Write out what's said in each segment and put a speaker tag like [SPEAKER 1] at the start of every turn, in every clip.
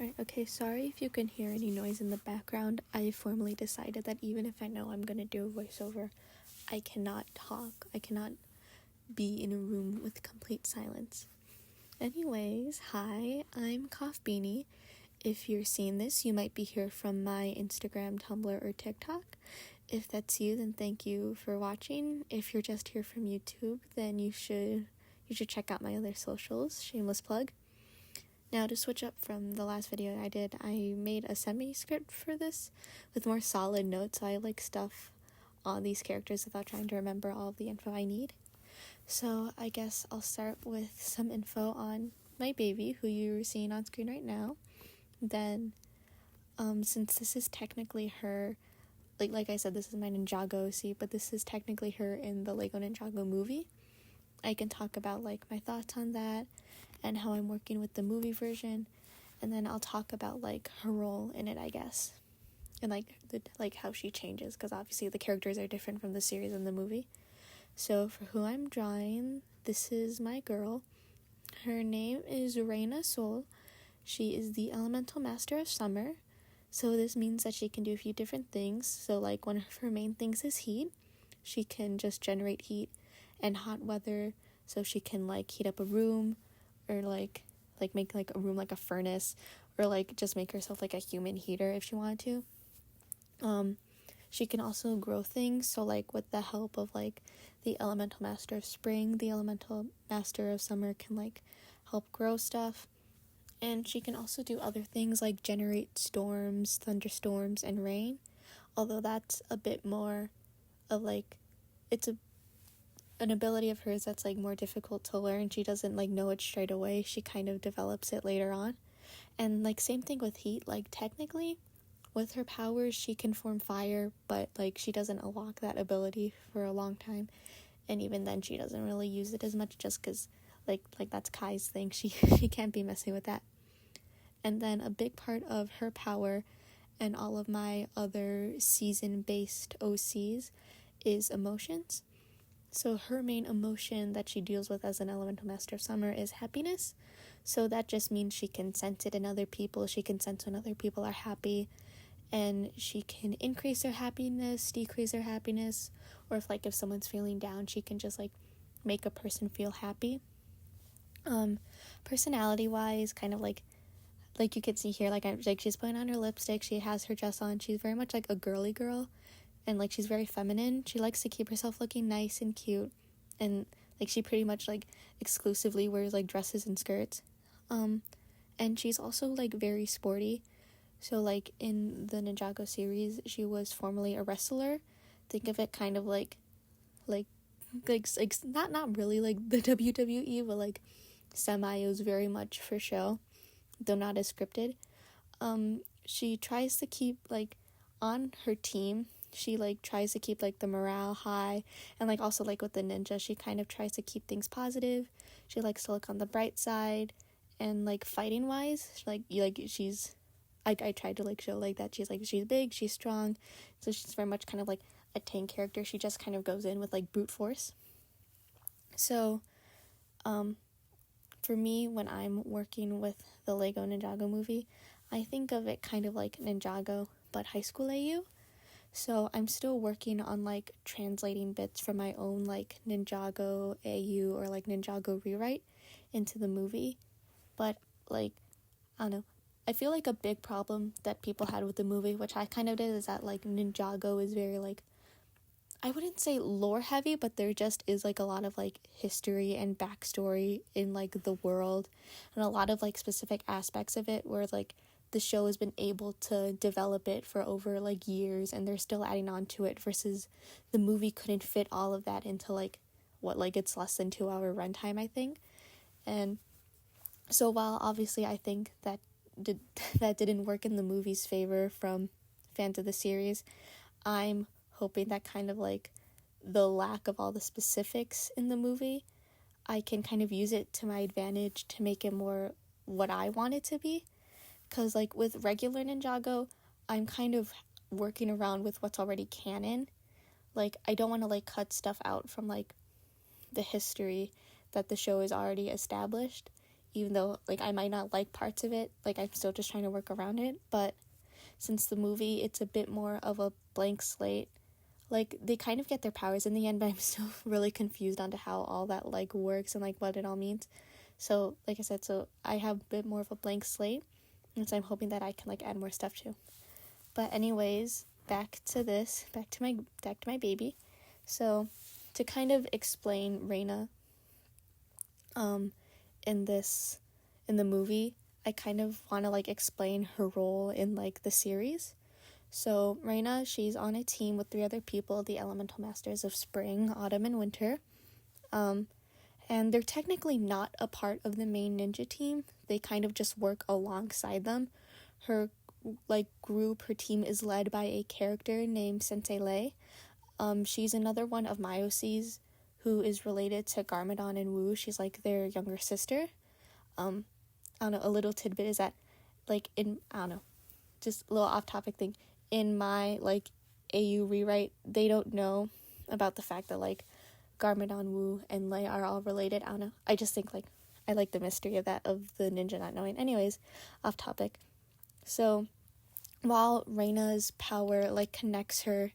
[SPEAKER 1] Alright, okay, sorry if you can hear any noise in the background. I formally decided that even if I know I'm gonna do a voiceover, I cannot talk. I cannot be in a room with complete silence. Anyways, hi, I'm CoffBeanie. If you're seeing this, you might be here from my Instagram, Tumblr, or TikTok. If that's you, then thank you for watching. If you're just here from YouTube, then you should check out my other socials. Shameless plug. Now, to switch up from the last video I did, I made a semi-script for this with more solid notes, so I like stuff on these characters without trying to remember all of the info I need. So I guess I'll start with some info on my baby, who you're seeing on screen right now. Then, since this is technically her, like I said, this is my Ninjago Oc, but this is technically her in the Lego Ninjago movie, I can talk about like my thoughts on that and how I'm working with the movie version, and then I'll talk about like her role in it, I guess, and like how she changes, because obviously the characters are different from the series and the movie. So for who I'm drawing, this is my girl. Her name is Reina Sol. She is the elemental master of summer, so this means that she can do a few different things. So like one of her main things is heat. She can just generate heat and hot weather, so she can like heat up a room, or like make like a room like a furnace, or like just make herself like a human heater if she wanted to. She can also grow things, so like with the help of like the elemental master of spring, the elemental master of summer can like help grow stuff. And she can also do other things like generate storms, thunderstorms, and rain, although that's a bit more of like, it's an ability of hers that's like more difficult to learn. She doesn't like know it straight away. She kind of develops it later on. And like same thing with heat. Like technically with her powers she can form fire, but like she doesn't unlock that ability for a long time, and even then she doesn't really use it as much, just because like that's Kai's thing. She can't be messing with that. And then a big part of her power and all of my other season based OCs is emotions. So her main emotion that she deals with as an elemental master of summer is happiness. So that just means she can sense it in other people. She can sense when other people are happy, and she can increase their happiness, decrease their happiness, or if someone's feeling down, she can just like make a person feel happy. Personality wise, kind of like you can see here, like she's putting on her lipstick, she has her dress on, she's very much like a girly girl, and like she's very feminine. She likes to keep herself looking nice and cute, and like she pretty much like exclusively wears like dresses and skirts. And she's also like very sporty. So like in the Ninjago series, she was formerly a wrestler. Think of it kind of like not really like the WWE, but like semi. It was very much for show, though not as scripted. She tries to keep like on her team. She like tries to keep like the morale high, and like also like with the ninja, she kind of tries to keep things positive. She likes to look on the bright side, and like fighting wise, she's I tried to like show like that she's big, she's strong, so she's very much kind of like a tank character. She just kind of goes in with like brute force. So for me, when I'm working with the Lego Ninjago movie, I think of it kind of like Ninjago but high school AU. So I'm still working on like translating bits from my own like Ninjago AU or like Ninjago rewrite into the movie. But like, I don't know, I feel like a big problem that people had with the movie, which I kind of did, is that like Ninjago is very like, I wouldn't say lore heavy, but there just is like a lot of like history and backstory in like the world, and a lot of like specific aspects of it where like the show has been able to develop it for over like years, and they're still adding on to it, versus the movie couldn't fit all of that into like it's less than 2-hour runtime, I think. And so while obviously I think that didn't work in the movie's favor from fans of the series, I'm hoping that kind of like the lack of all the specifics in the movie, I can kind of use it to my advantage to make it more what I want it to be. Because like with regular Ninjago, I'm kind of working around with what's already canon. Like I don't want to like cut stuff out from like the history that the show is already established, even though, like, I might not like parts of it. Like, I'm still just trying to work around it. But since the movie, it's a bit more of a blank slate. Like, they kind of get their powers in the end, but I'm still really confused onto how all that, like, works and, like, what it all means. So, like I said, so I have a bit more of a blank slate, and so I'm hoping that I can, like, add more stuff too. But anyways, back to my baby. So, to kind of explain Reina, in the movie, I kind of want to, like, explain her role in, like, the series. So, Reina, she's on a team with 3 other people, the Elemental Masters of Spring, Autumn, and Winter. And they're technically not a part of the main ninja team. They kind of just work alongside them. Her, like, group, her team is led by a character named Sensei Lei. She's another one of Myosi's who is related to Garmadon and Wu. She's, like, their younger sister. I don't know, a little tidbit is that, like, just a little off-topic thing. In my, like, AU rewrite, they don't know about the fact that, like, Garmadon, Wu, and Lei are all related. I don't know. I just think, like, I like the mystery of that, of the ninja not knowing. Anyways, off topic. So, while Reina's power, like, connects her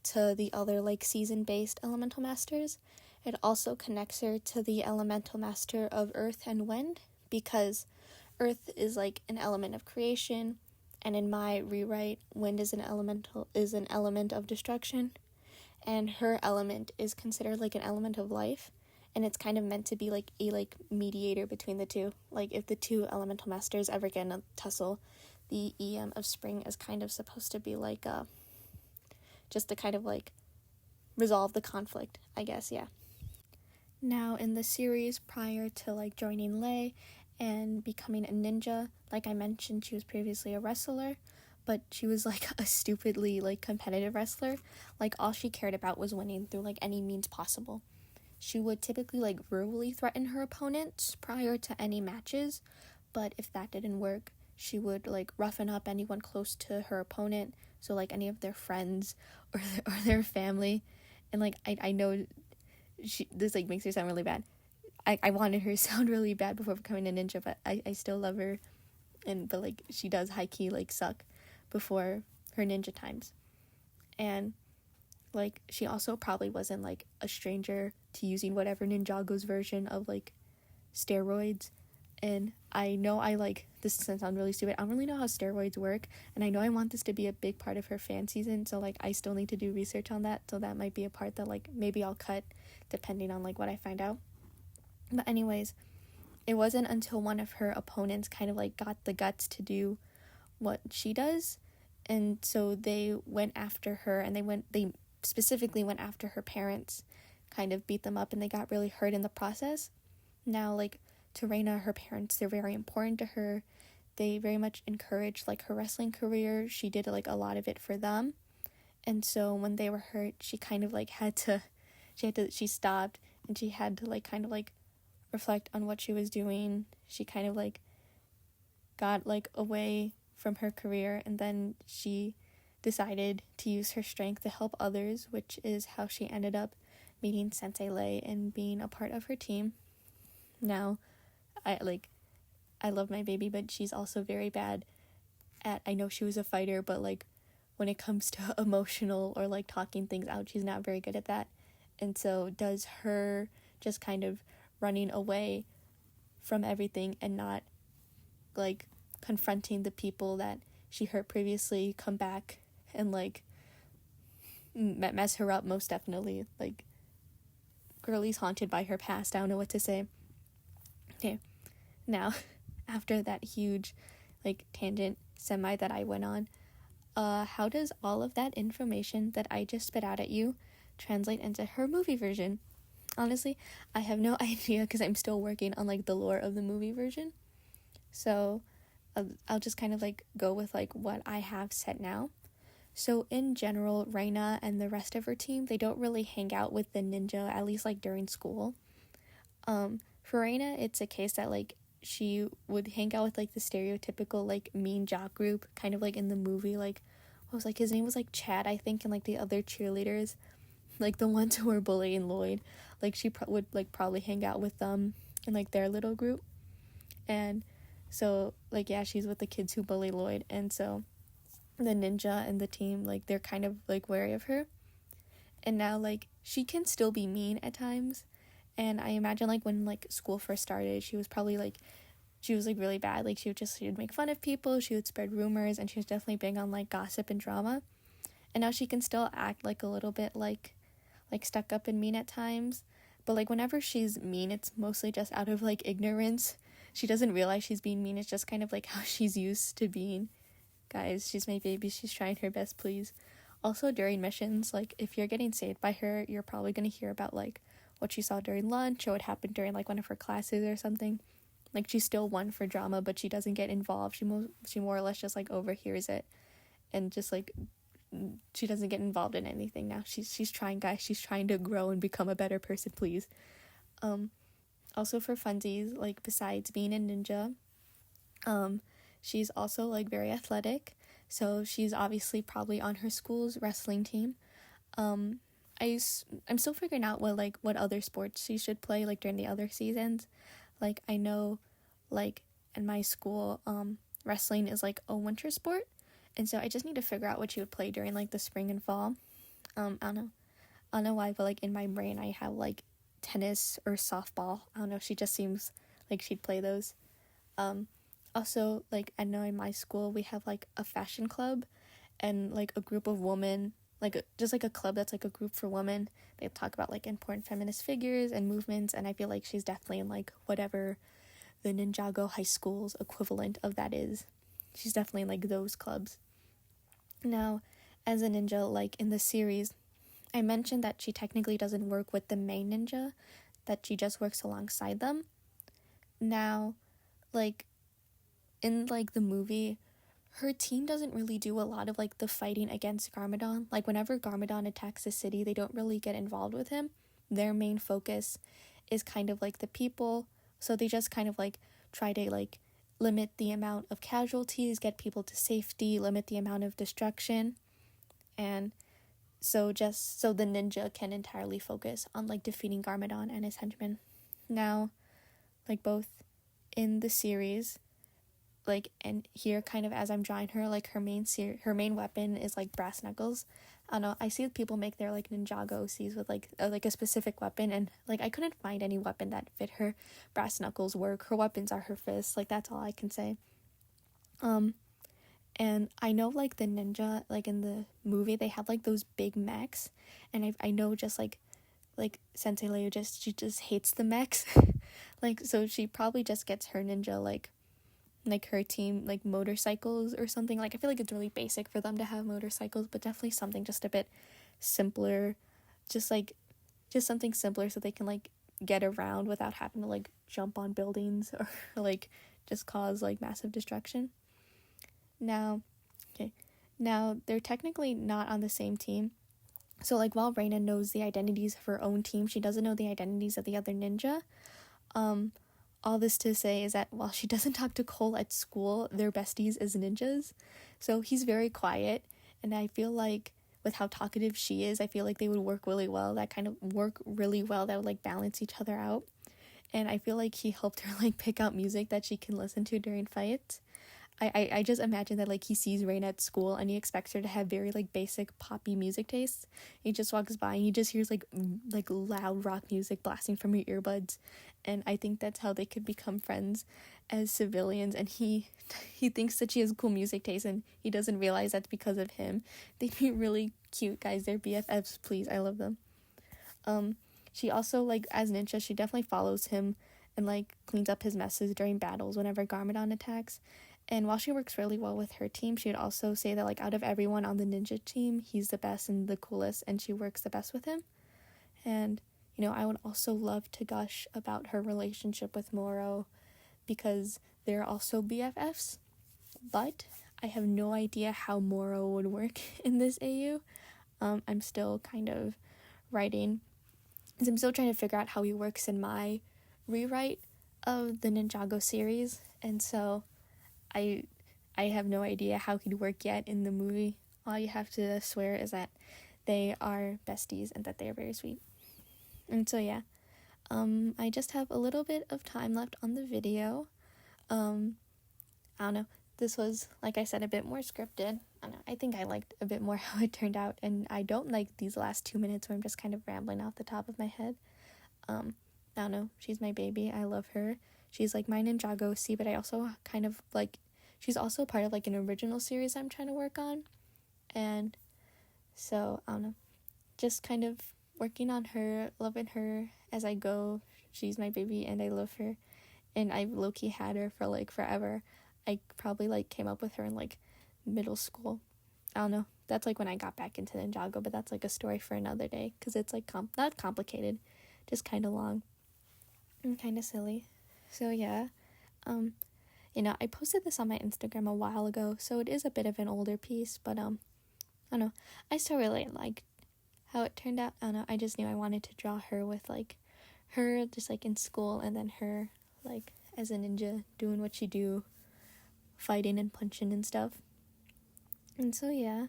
[SPEAKER 1] to the other, like, season-based elemental masters, it also connects her to the elemental master of earth and wind, because earth is, like, an element of creation, and in my rewrite, wind is an element of destruction, and her element is considered, like, an element of life, and it's kind of meant to be, like, a, like, mediator between the two. Like, if the 2 elemental masters ever get in a tussle, the EM of spring is kind of supposed to be, like, just to kind of, like, resolve the conflict, I guess, yeah. Now, in the series, prior to, like, joining Lei and becoming a ninja, like I mentioned, she was previously a wrestler, but she was, like, a stupidly, like, competitive wrestler. Like, all she cared about was winning through, like, any means possible. She would typically, like, verbally threaten her opponents prior to any matches, but if that didn't work, she would, like, roughen up anyone close to her opponent, so, like, any of their friends or their family. And, like, I know this, like, makes her sound really bad. I wanted her to sound really bad before becoming a ninja, but I still love her, but, like, she does high-key, like, suck before her ninja times. And, like, she also probably wasn't, like, a stranger to using whatever Ninjago's version of, like, steroids. And I know this is gonna sound really stupid, I don't really know how steroids work, and I know I want this to be a big part of her fan season, so, like, I still need to do research on that, so that might be a part that, like, maybe I'll cut depending on, like, what I find out. But anyways, it wasn't until one of her opponents kind of, like, got the guts to do what she does, and so they went after her, and they specifically went after her parents, kind of beat them up, and they got really hurt in the process. Now, like, to Reina, her parents, they're very important to her. They very much encouraged, like, her wrestling career. She did, like, a lot of it for them, and so when they were hurt, she kind of, like, she stopped, and she had to, like, kind of, like, reflect on what she was doing. She kind of, like, got, like, away from her career, and then she decided to use her strength to help others, which is how she ended up meeting Sensei Lei and being a part of her team. Now, I love my baby, but she's also very bad at, I know she was a fighter, but, like, when it comes to emotional or, like, talking things out, she's not very good at that. And so does her just kind of running away from everything and not, like, confronting the people that she hurt previously come back and, like, mess her up, most definitely. Like, girlie's haunted by her past. I don't know what to say. Okay, now, after that huge, like, tangent semi that I went on, how does all of that information that I just spit out at you translate into her movie version? Honestly, I have no idea, because I'm still working on, like, the lore of the movie version. So I'll just kind of, like, go with, like, what I have set now. So in general, Reina and the rest of her team, they don't really hang out with the ninja, at least, like, during school. For Reina, it's a case that, like, she would hang out with, like, the stereotypical, like, mean jock group, kind of like in the movie, like, what was, like, his name was, like, Chad, I think, and, like, the other cheerleaders, like, the ones who were bullying Lloyd, like, she would, like, probably hang out with them in, like, their little group. And so, like, yeah, she's with the kids who bully Lloyd, and so the ninja and the team, like, they're kind of, like, wary of her. And now, like, she can still be mean at times, and I imagine, like, when, like, school first started, she was probably, like, really bad. Like, she would make fun of people, she would spread rumors, and she was definitely big on, like, gossip and drama. And now she can still act, like, a little bit, like stuck up and mean at times, but, like, whenever she's mean, it's mostly just out of, like, ignorance. She doesn't realize she's being mean. It's just kind of, like, how she's used to being. Guys, she's my baby. She's trying her best, please. Also, during missions, like, if you're getting saved by her, you're probably going to hear about, like, what she saw during lunch or what happened during, like, one of her classes or something. Like, she's still one for drama, but she doesn't get involved. She more or less just, like, overhears it and just, like, she doesn't get involved in anything now. She's trying, guys. She's trying to grow and become a better person, please. Also for funsies, like, besides being a ninja, she's also, like, very athletic. So she's obviously probably on her school's wrestling team. I'm still figuring out what other sports she should play, like, during the other seasons. Like, I know, like, in my school, wrestling is, like, a winter sport. And so I just need to figure out what she would play during, like, the spring and fall. I don't know why, but, like, in my brain I have, like, tennis or softball. I don't know, she just seems like she'd play those. Also, like, I know in my school we have, like, a fashion club and, like, a group of women, like, just, like, a club that's, like, a group for women. They talk about, like, important feminist figures and movements, and I feel like she's definitely in, like, whatever the Ninjago High School's equivalent of that is. She's definitely in, like, those clubs. Now, as a ninja, like, in the series, I mentioned that she technically doesn't work with the main ninja, that she just works alongside them. Now, like, in, like, the movie, her team doesn't really do a lot of, like, the fighting against Garmadon. Like, whenever Garmadon attacks the city, they don't really get involved with him. Their main focus is kind of, like, the people, so they just kind of, like, try to, like, limit the amount of casualties, get people to safety, limit the amount of destruction, and so the ninja can entirely focus on, like, defeating Garmadon and his henchmen. Now, like, both in the series, like, and here kind of as I'm drawing her, like, her main weapon is, like, brass knuckles. I don't know, I see people make their, like, Ninjago Ocs with, like, a specific weapon, and, like, I couldn't find any weapon that fit her. Brass knuckles work. Her weapons are her fists. Like, that's all I can say. And I know, like, the ninja, like, in the movie, they have, like, those big mechs, and I know just, like Sensei Leo she just hates the mechs. Like, so she probably just gets her ninja, like her team, like, motorcycles or something. Like, I feel like it's really basic for them to have motorcycles, but definitely something just a bit simpler, just something simpler so they can, like, get around without having to, like, jump on buildings or like just cause, like, massive destruction. Now they're technically not on the same team. So, like, while Reina knows the identities of her own team, she doesn't know the identities of the other ninja. All this to say is that while she doesn't talk to Cole at school, they're besties as ninjas. So he's very quiet, and I feel like with how talkative she is, I feel like they would work really well. That would, like, balance each other out. And I feel like he helped her, like, pick out music that she can listen to during fights. I just imagine that, like, he sees Reina at school and he expects her to have very, like, basic poppy music tastes. He just walks by and he just hears, like loud rock music blasting from her earbuds, and I think that's how they could become friends as civilians. And he thinks that she has cool music taste, and he doesn't realize that's because of him. They'd be really cute, guys. They're BFFs, please. I love them. She also, like, as ninja, she definitely follows him and, like, cleans up his messes during battles whenever Garmadon attacks. And while she works really well with her team, she would also say that, like, out of everyone on the ninja team, he's the best and the coolest, and she works the best with him. And, you know, I would also love to gush about her relationship with Moro, because they're also BFFs, but I have no idea how Moro would work in this AU. I'm still kind of writing, because I'm still trying to figure out how he works in my rewrite of the Ninjago series, and so I have no idea how he'd work yet in the movie. All you have to swear is that they are besties and that they are very sweet. And so, yeah, I just have a little bit of time left on the video. I don't know, this was, like I said, a bit more scripted. I don't know, I think I liked a bit more how it turned out, and I don't like these last 2 minutes where I'm just kind of rambling off the top of my head. I don't know, she's my baby, I love her. She's like my Ninjago Oc, but I also kind of like, she's also part of like an original series I'm trying to work on, and so, I don't know, just kind of working on her, loving her as I go. She's my baby and I love her, and I low-key had her for like forever. I probably like came up with her in like middle school. I don't know, that's like when I got back into Ninjago, but that's like a story for another day, because it's like not complicated, just kind of long and kind of silly. So yeah, I posted this on my Instagram a while ago, so it is a bit of an older piece, but I don't know, I still really like how it turned out. I don't know, I just knew I wanted to draw her with like her just like in school, and then her like as a ninja doing what she do, fighting and punching and stuff. And so yeah,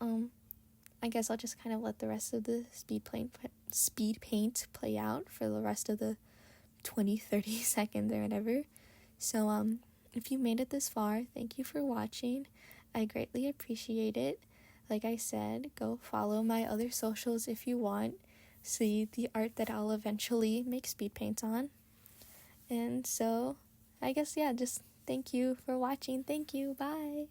[SPEAKER 1] I guess I'll just kind of let the rest of the speed paint play out for the rest of the 20-30 seconds or whatever. So if you made it this far, thank you for watching. I greatly appreciate it. Like I said, go follow my other socials if you want. See the art that I'll eventually make speed paints on. And so, I guess, yeah, just thank you for watching. Thank you. Bye.